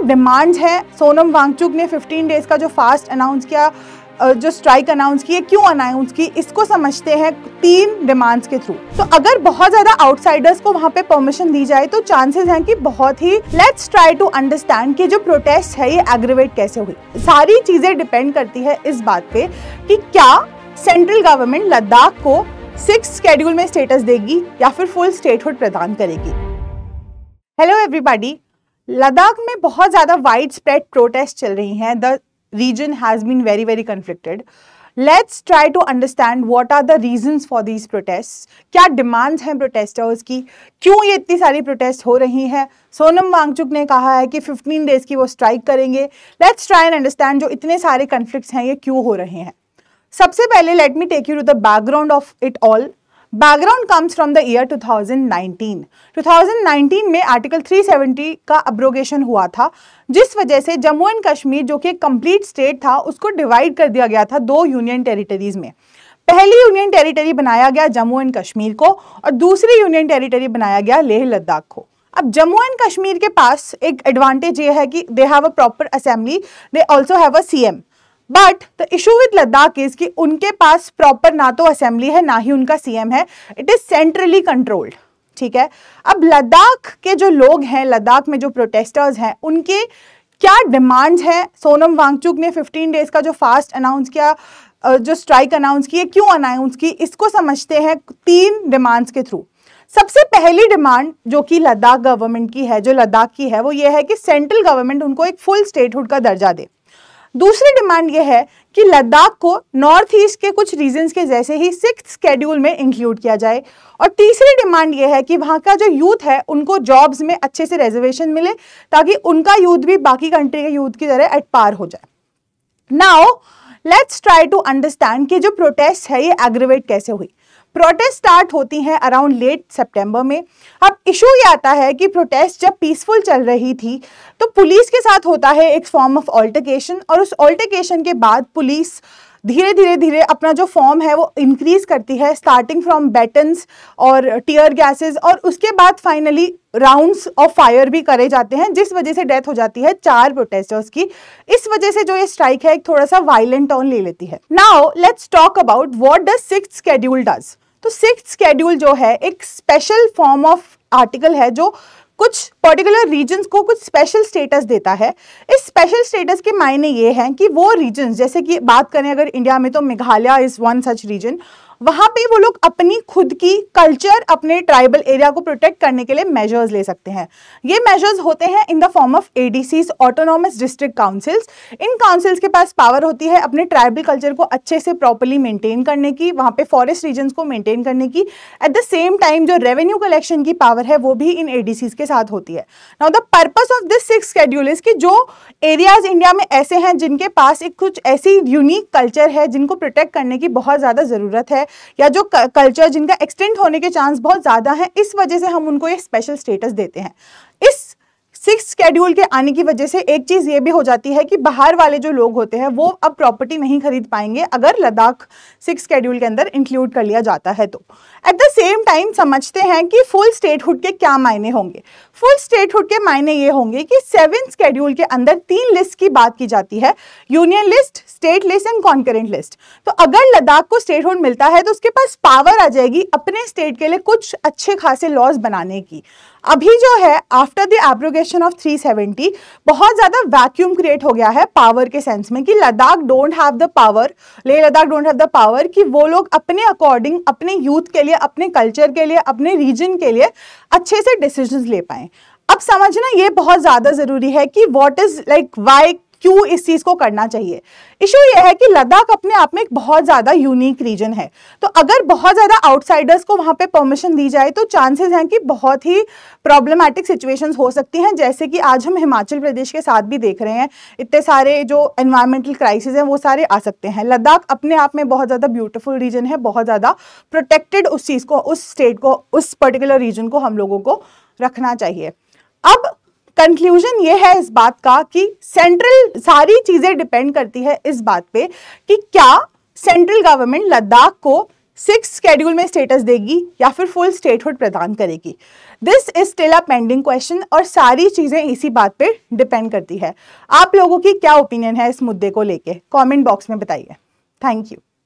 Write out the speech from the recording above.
Demands है? सोनम वांगचुक ने 15 days का जो फास्ट अनाउंस किया, जो स्ट्राइक अनाउंस की, क्यों अनाउंस की, इसको समझते हैं 3 डिमांड्स के थ्रू। तो अगर बहुत ज्यादा आउटसाइडर्स को वहां पे परमिशन दी जाए तो चांसेस हैं कि बहुत ही, लेट्स ट्राई टू अंडरस्टैंड कि जो प्रोटेस्ट है ये एग्रीवेट कैसे हुई। सारी चीजें डिपेंड करती है इस बात पे कि क्या सेंट्रल गवर्नमेंट लद्दाख को 6th शेड्यूल में स्टेटस देगी या फिर फुल स्टेटहुड प्रदान करेगी। हेलो एवरीबॉडी, लद्दाख में बहुत ज्यादा वाइड स्प्रेड प्रोटेस्ट चल रही हैं। The region has been very conflicted. Let's try to understand what are the reasons for these protests. क्या डिमांड्स हैं प्रोटेस्टर्स की, क्यों ये इतनी सारी प्रोटेस्ट हो रही हैं। सोनम वांगचुक ने कहा है कि 15 डेज की वो स्ट्राइक करेंगे। लेट्स ट्राई एंड अंडरस्टैंड जो इतने सारे कन्फ्लिक्ट्स हैं ये क्यों हो रहे हैं। सबसे पहले let me take you to the background of it all. Background comes from the year 2019। 2019 में आर्टिकल 370 का अब्रोगेशन हुआ था, जिस वजह से जम्मू एंड कश्मीर जो कि एक कंप्लीट स्टेट था उसको डिवाइड कर दिया गया था 2 यूनियन टेरिटरीज में। पहली यूनियन टेरिटरी बनाया गया जम्मू एंड कश्मीर को और दूसरी यूनियन टेरिटरी बनाया गया लेह लद्दाख को। अब जम्मू एंड कश्मीर के पास एक एडवांटेज ये है कि they have a proper assembly, they also have a CM. But the issue with Ladakh is कि उनके पास प्रॉपर ना तो असेंबली है ना ही उनका सीएम है, इट इज सेंट्रली कंट्रोल्ड। ठीक है, अब लद्दाख के जो लोग हैं, लद्दाख में जो प्रोटेस्टर्स हैं, उनके क्या डिमांड्स हैं? सोनम वांगचुक ने 15 डेज का जो फास्ट अनाउंस किया, जो स्ट्राइक अनाउंस की, क्यों अनाउंस की, इसको समझते हैं 3 डिमांड्स के थ्रू। सबसे पहली डिमांड जो कि लद्दाख गवर्नमेंट की है, जो लद्दाख की है, वो ये है कि सेंट्रल गवर्नमेंट उनको एक फुल स्टेटहुड का दर्जा दे। दूसरी डिमांड यह है कि लद्दाख को नॉर्थ ईस्ट के कुछ रीजन्स के जैसे ही 6th शेड्यूल में इंक्लूड किया जाए। और तीसरी डिमांड यह है कि वहाँ का जो यूथ है उनको जॉब्स में अच्छे से रिजर्वेशन मिले ताकि उनका यूथ भी बाकी कंट्री के यूथ की तरह एट पार हो जाए। Now let's try to understand कि जो प्रोटेस्ट है ये एग्रीवेट कैसे हुई। प्रोटेस्ट स्टार्ट होती हैं अराउंड लेट सितंबर में। अब इशू ये आता है कि प्रोटेस्ट जब पीसफुल चल रही थी तो पुलिस के साथ होता है एक फॉर्म ऑफ ऑल्टरकेशन, और उस ऑल्टरकेशन के बाद पुलिस धीरे अपना जो फॉर्म है वो इंक्रीज करती है, स्टार्टिंग फ्रॉम बैटन्स और टीयर गैसेस, और उसके बाद फाइनली राउंड्स ऑफ फायर भी करे जाते हैं, जिस वजह से डेथ हो जाती है 4 प्रोटेस्टर्स की। इस वजह से जो ये स्ट्राइक है एक थोड़ा सा वायलेंट टर्न ले लेती है। Now let's talk about what the 6th schedule does. तो 6th शेड्यूल जो है एक स्पेशल फॉर्म ऑफ आर्टिकल है जो कुछ पर्टिकुलर रीजन्स को कुछ स्पेशल स्टेटस देता है। इस स्पेशल स्टेटस के मायने ये हैं कि वो रीजन्स, जैसे कि बात करें अगर इंडिया में तो Meghalaya is one such region, वहां पे वो लोग अपनी खुद की कल्चर, अपने ट्राइबल एरिया को प्रोटेक्ट करने के लिए मेजर्स ले सकते हैं। ये मेजर्स होते हैं in the form of ADCs, autonomous district councils. इन काउंसिल्स के पास पावर होती है अपने ट्राइबल कल्चर को अच्छे से प्रॉपर्ली मेंटेन करने की, वहां पे फॉरेस्ट रीजन्स को मेंटेन करने की। एट द सेम टाइम जो रेवेन्यू कलेक्शन की पावर है वो भी इन एडीसीज के साथ होती है। Now the purpose of this 6th schedule is कि जो एरियाज इंडिया में ऐसे हैं जिनके पास एक कुछ ऐसी यूनिक कल्चर है जिनको प्रोटेक्ट करने की बहुत ज्यादा जरूरत है, या जो कल्चर जिनका एक्सटेंड होने के चांस बहुत ज्यादा हैं, इस वजह से हम उनको ये स्पेशल स्टेटस देते हैं। इस 6th शेड्यूल के आने की वजह से एक चीज ये भी हो जाती है कि बाहर वाले जो लोग होते हैं वो अब प्रॉपर्टी नहीं खरीद पाएंगे अगर लद्दाख 6th शेड्यूल के अंदर इंक्लूड कर लिया जाता है तो। एट द सेम टाइम समझते हैं कि फुल स्टेटहुड के क्या मायने होंगे। फुल स्टेटहुड के मायने ये होंगे कि 7th शेड्यूल के अंदर 3 लिस्ट की बात की जाती है, union list, state list and concurrent list. तो अगर लद्दाख को स्टेटहुड मिलता है तो उसके पास पावर आ जाएगी अपने स्टेट के लिए कुछ अच्छे खासे लॉज बनाने की। अभी जो है आफ्टर द एब्रोगेशन ऑफ 370 बहुत ज्यादा वैक्यूम क्रिएट हो गया है पावर के सेंस में कि Ladakh don't have the power, Leh Ladakh don't have the power कि वो लोग अपने अकॉर्डिंग अपने यूथ के लिए, अपने कल्चर के लिए, अपने रीजन के लिए अच्छे से डिसीजंस ले पाएं। अब समझना ये बहुत ज्यादा जरूरी है कि व्हाट इज लाइक व्हाई, क्यों इस चीज को करना चाहिए। इशू ये है कि लद्दाख अपने आप में एक बहुत ज्यादा यूनिक रीजन है, तो अगर बहुत ज्यादा आउटसाइडर्स को वहां पे परमिशन दी जाए तो चांसेस हैं कि बहुत ही प्रॉब्लमैटिक सिचुएशंस हो सकती हैं, जैसे कि आज हम हिमाचल प्रदेश के साथ भी देख रहे हैं। इतने सारे जो एनवायरमेंटल क्राइसिस हैं वो सारे आ सकते हैं। लद्दाख अपने आप में बहुत ज्यादा ब्यूटीफुल रीजन है, बहुत ज्यादा प्रोटेक्टेड उस चीज को, उस स्टेट को, उस पर्टिकुलर रीजन को हम लोगों को रखना चाहिए। अब कंक्लूजन ये है इस बात का कि सेंट्रल, सारी चीजें डिपेंड करती है इस बात पे कि क्या सेंट्रल गवर्नमेंट लद्दाख को 6th शेड्यूल में स्टेटस देगी या फिर फुल स्टेटहुड प्रदान करेगी। This is still a pending question और सारी चीजें इसी बात पे डिपेंड करती है। आप लोगों की क्या ओपिनियन है इस मुद्दे को लेके, कमेंट बॉक्स में बताइए। Thank you.